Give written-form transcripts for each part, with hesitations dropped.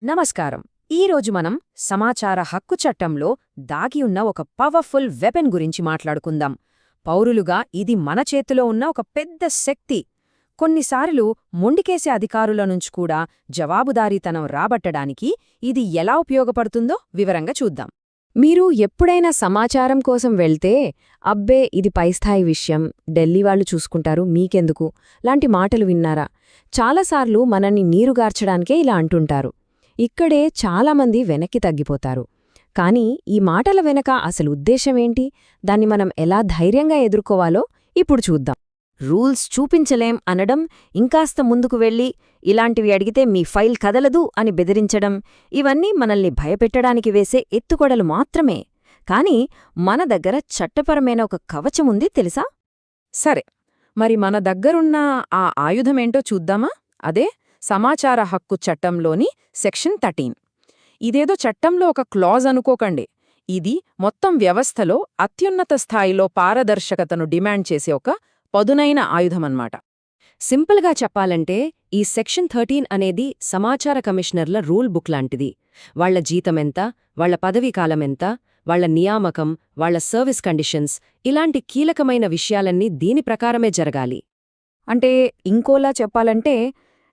నమస్కారం. ఈరోజు మనం సమాచార హక్కు చట్టంలో దాగి ఉన్న ఒక పవర్ఫుల్ వెపన్ గురించి మాట్లాడుకుందాం. పౌరులుగా ఇది మన చేతిలో ఉన్న ఒక పెద్ద శక్తి. కొన్నిసార్లు మొండికేసే అధికారుల నుంచి కూడా జవాబుదారీతనం రాబట్టడానికి ఇది ఎలా ఉపయోగపడుతుందో వివరంగా చూద్దాం. మీరు ఎప్పుడైనా సమాచారం కోసం వెళ్తే అబ్బే ఇది పైస్థాయి విషయం, ఢిల్లీ వాళ్ళు చూసుకుంటారు మీకెందుకు లాంటి మాటలు విన్నారా? చాలాసార్లు మనల్ని నీరుగార్చడానికే ఇలా అంటుంటారు. ఇక్కడే చాలామంది వెనక్కి తగ్గిపోతారు. కానీ ఈ మాటల వెనక అసలు ఉద్దేశమేంటి, దాన్ని మనం ఎలా ధైర్యంగా ఎదుర్కోవాలో ఇప్పుడు చూద్దాం. రూల్స్ చూపించలేం అనడం, ఇంకాస్త ముందుకు వెళ్ళి ఇలాంటివి అడిగితే మీ ఫైల్ కదలదు అని బెదిరించడం, ఇవన్నీ మనల్ని భయపెట్టడానికి వేసే ఎత్తుకొడలు మాత్రమే. కాని మన దగ్గర చట్టపరమైన ఒక కవచముంది తెలుసా? సరే, మరి మన దగ్గరున్న ఆ ఆయుధమేంటో చూద్దామా? అదే సమాచార హక్కు చట్టంలోని సెక్షన్ 13. ఇదేదో చట్టంలో ఒక క్లాజ్ అనుకోకండి. ఇది మొత్తం వ్యవస్థలో అత్యున్నత స్థాయిలో పారదర్శకతను డిమాండ్ చేసే ఒక పదునైన ఆయుధమన్నమాట. సింపుల్గా చెప్పాలంటే ఈ సెక్షన్ 13 అనేది సమాచార కమిషనర్ల రూల్ బుక్ లాంటిది. వాళ్ల జీతమెంత, వాళ్ల పదవీకాలమెంత, వాళ్ల నియామకం, వాళ్ల సర్వీస్ కండిషన్స్, ఇలాంటి కీలకమైన విషయాలన్నీ దీని ప్రకారమే జరగాలి. అంటే ఇంకోలా చెప్పాలంటే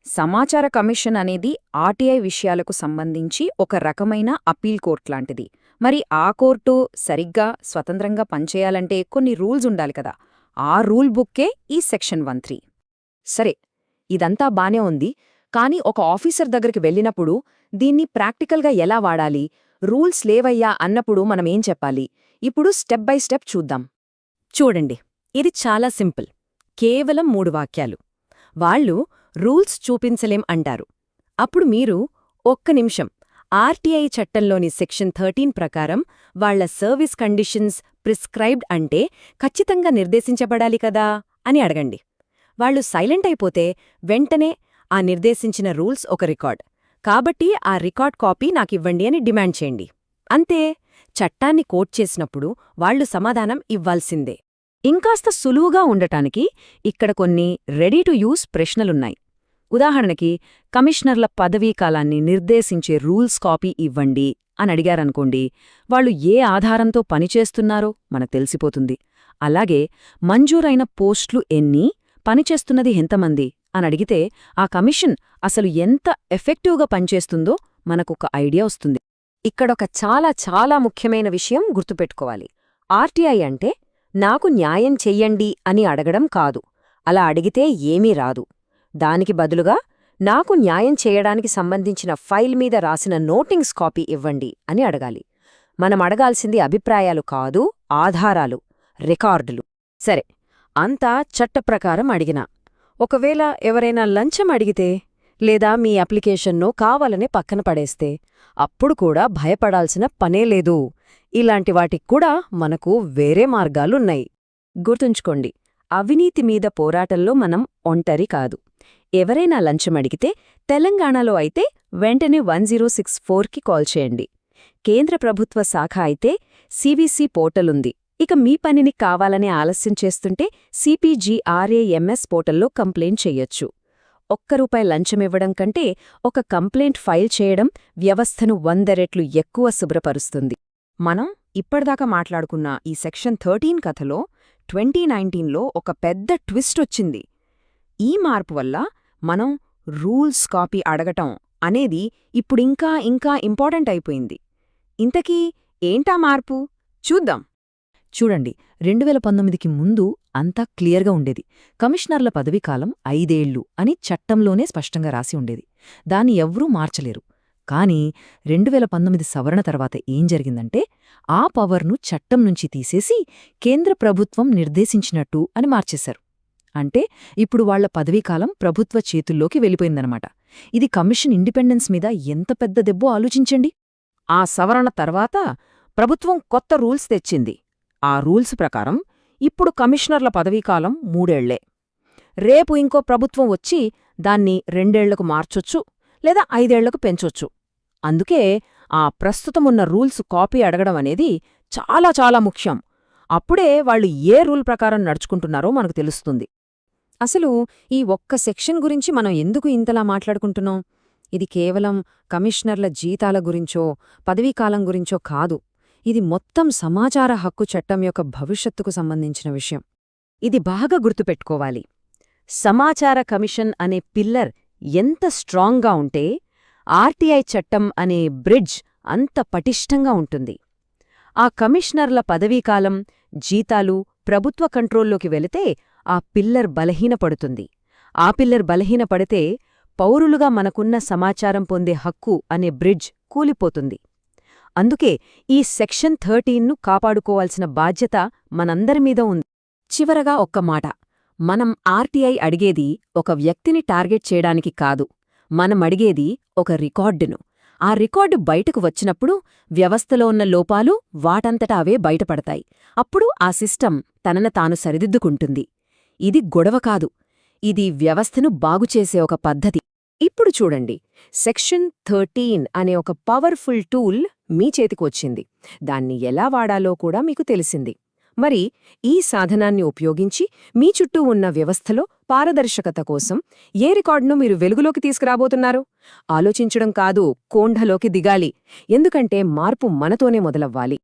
సమాచార కమిషన్ అనేది ఆర్టీఐ విషయాలకు సంబంధించి ఒక రకమైన అపీల్ కోర్ట్ లాంటిది. మరి ఆ కోర్టు సరిగ్గా స్వతంత్రంగా పనిచేయాలంటే కొన్ని రూల్స్ ఉండాలి కదా. ఆ రూల్ బుక్కే ఈ సెక్షన్ 13. సరే, ఇదంతా బానే ఉంది. కానీ ఒక ఆఫీసర్ దగ్గరికి వెళ్ళినప్పుడు దీన్ని ప్రాక్టికల్గా ఎలా వాడాలి, రూల్స్ లేవయ్యా అన్నప్పుడు మనమేం చెప్పాలి? ఇప్పుడు స్టెప్ బై స్టెప్ చూద్దాం. చూడండి, ఇది చాలా సింపుల్. కేవలం 3 వాక్యాలు. వాళ్ళు రూల్స్ చూపించలేం అంటారు. అప్పుడు మీరు ఒక్క నిమిషం ఆర్టీఐ చట్టంలోని సెక్షన్ 13 ప్రకారం వాళ్ల సర్వీస్ కండిషన్స్ ప్రిస్క్రైబ్డ్ అంటే ఖచ్చితంగా నిర్దేశించబడాలి కదా అని అడగండి. వాళ్ళు సైలెంట్ అయిపోతే వెంటనే ఆ నిర్దేశించిన రూల్స్ ఒక రికార్డ్ కాబట్టి ఆ రికార్డ్ కాపీ నాకివ్వండి అని డిమాండ్ చేయండి. అంతే. చట్టాన్ని కోట్ చేసినప్పుడు వాళ్లు సమాధానం ఇవ్వాల్సిందే. ఇంకాస్త సులువుగా ఉండటానికి ఇక్కడ కొన్ని రెడీ టు యూస్ ప్రశ్నలున్నాయి. ఉదాహరణకి, కమిషనర్ల పదవీకాలాన్ని నిర్దేశించే రూల్స్ కాపీ ఇవ్వండి అని అడిగారనుకోండి, వాళ్ళు ఏ ఆధారంతో పనిచేస్తున్నారో మనకు తెలిసిపోతుంది. అలాగే మంజూరైన పోస్టులు ఎన్ని, పనిచేస్తున్నది ఎంతమంది అని అడిగితే ఆ కమిషన్ అసలు ఎంత ఎఫెక్టివ్గా పనిచేస్తుందో మనకొక ఐడియా వస్తుంది. ఇక్కడొక చాలా చాలా ముఖ్యమైన విషయం గుర్తుపెట్టుకోవాలి. ఆర్టీఐ అంటే నాకు న్యాయం చెయ్యండి అని అడగడం కాదు. అలా అడిగితే ఏమీ రాదు. దానికి బదులుగా నాకు న్యాయం చేయడానికి సంబంధించిన ఫైల్ మీద రాసిన నోటింగ్స్ కాపీ ఇవ్వండి అని అడగాలి. మనం అడగాల్సింది అభిప్రాయాలు కాదు, ఆధారాలు, రికార్డులు. సరే, అంతా చట్టప్రకారం అడిగినా ఒకవేళ ఎవరైనా లంచం అడిగితే లేదా మీ అప్లికేషన్నో కావాలనే పక్కన పడేస్తే అప్పుడు కూడా భయపడాల్సిన పనేలేదు. ఇలాంటి వాటిక్కూడా మనకు వేరే మార్గాలున్నాయి. గుర్తుంచుకోండి, అవినీతి మీద పోరాటంలో మనం ఒంటరి కాదు. ఎవరైనా లంచమడిగితే తెలంగాణలో అయితే వెంటనే 1064కి కాల్ చేయండి. కేంద్ర ప్రభుత్వ శాఖ అయితే సివిసి పోర్టలుంది. ఇక మీ పనిని కావాలనే ఆలస్యం చేస్తుంటే సిపిజిఆర్ఏఎంఎస్ పోర్టల్లో కంప్లైంట్ చెయ్యొచ్చు. ₹1 లంచమివ్వడం కంటే ఒక కంప్లైంట్ ఫైల్ చేయడం వ్యవస్థను 100 రెట్లు ఎక్కువ శుభ్రపరుస్తుంది. మనం ఇప్పటిదాకా మాట్లాడుకున్న ఈ సెక్షన్ 13 కథలో 2019లో ఒక పెద్ద ట్విస్ట్ వచ్చింది. ఈ మార్పు వల్ల మనం రూల్స్ కాపీ అడగటం అనేది ఇప్పుడింకా ఇంకా ఇంపార్టెంట్ అయిపోయింది. ఇంతకీ ఏంటా మార్పు చూద్దాం. చూడండి, 2019కి ముందు అంతా క్లియర్గా ఉండేది. కమిషనర్ల పదవీకాలం 5 ఏళ్లు అని చట్టంలోనే స్పష్టంగా రాసి ఉండేది. దాన్ని ఎవ్వరూ మార్చలేరు. కానీ 2019 సవరణ తర్వాత ఏం జరిగిందంటే ఆ పవర్ను చట్టం నుంచి తీసేసి కేంద్ర ప్రభుత్వం నిర్దేశించినట్టు అని మార్చేశారు. అంటే ఇప్పుడు వాళ్ల పదవీకాలం ప్రభుత్వ చేతుల్లోకి వెళ్ళిపోయిందనమాట. ఇది కమిషన్ ఇండిపెండెన్స్ మీద ఎంత పెద్ద దెబ్బో ఆలోచించండి. ఆ సవరణ తర్వాత ప్రభుత్వం కొత్త రూల్స్ తెచ్చింది. ఆ రూల్స్ ప్రకారం ఇప్పుడు కమిషనర్ల పదవీకాలం 3 ఏళ్లే. రేపు ఇంకో ప్రభుత్వం వచ్చి దాన్ని 2 ఏళ్లకు మార్చొచ్చు లేదా 5 ఏళ్లకు పెంచొచ్చు. అందుకే ఆ ప్రస్తుతమున్న రూల్స్ కాపీ అడగడం అనేది చాలా చాలా ముఖ్యం. అప్పుడే వాళ్ళు ఏ రూల్ ప్రకారం నడుచుకుంటున్నారో మనకు తెలుస్తుంది. అసలు ఈ ఒక్క సెక్షన్ గురించి మనం ఎందుకు ఇంతలా మాట్లాడుకుంటున్నాం? ఇది కేవలం కమిషనర్ల జీతాల గురించో పదవీకాలం గురించో కాదు. ఇది మొత్తం సమాచార హక్కు చట్టం యొక్క భవిష్యత్తుకు సంబంధించిన విషయం. ఇది బాగా గుర్తుపెట్టుకోవాలి. సమాచార కమిషన్ అనే పిల్లర్ ఎంత స్ట్రాంగ్గా ఉంటే ఆర్టీఐ చట్టం అనే బ్రిడ్జ్ అంత పటిష్టంగా ఉంటుంది. ఆ కమిషనర్ల పదవీకాలం, జీతాలు ప్రభుత్వ కంట్రోల్లోకి వెళితే ఆ పిల్లర్ బలహీనపడుతుంది. ఆ పిల్లర్ బలహీనపడితే పౌరులుగా మనకున్న సమాచారం పొందే హక్కు అనే బ్రిడ్జ్ కూలిపోతుంది. అందుకే ఈ సెక్షన్ 13ను కాపాడుకోవాల్సిన బాధ్యత మనందరిమీద ఉంది. చివరగా ఒక్క మాట. మనం ఆర్టీఐ అడిగేది ఒక వ్యక్తిని టార్గెట్ చేయడానికి కాదు. మనమడిగేది ఒక రికార్డును. ఆ రికార్డు బయటకు వచ్చినప్పుడు వ్యవస్థలో ఉన్న లోపాలు వాటంతట అవే బయటపడతాయి. అప్పుడు ఆ సిస్టమ్ తనను తాను సరిదిద్దుకుంటుంది. ఇది గొడవ కాదు. ఇది వ్యవస్థను బాగుచేసే ఒక పద్ధతి. ఇప్పుడు చూడండి, సెక్షన్ 13 అనే ఒక పవర్ఫుల్ టూల్ మీ చేతికొచ్చింది. దాన్ని ఎలా వాడాలో కూడా మీకు తెలిసింది. మరి ఈ సాధనాన్ని ఉపయోగించి మీ చుట్టూ ఉన్న వ్యవస్థలో పారదర్శకత కోసం ఏ రికార్డును మీరు వెలుగులోకి తీసుకురాబోతున్నారు? ఆలోచించడం కాదు, కోంఢలోకి దిగాలి. ఎందుకంటే మార్పు మనతోనే మొదలవ్వాలి.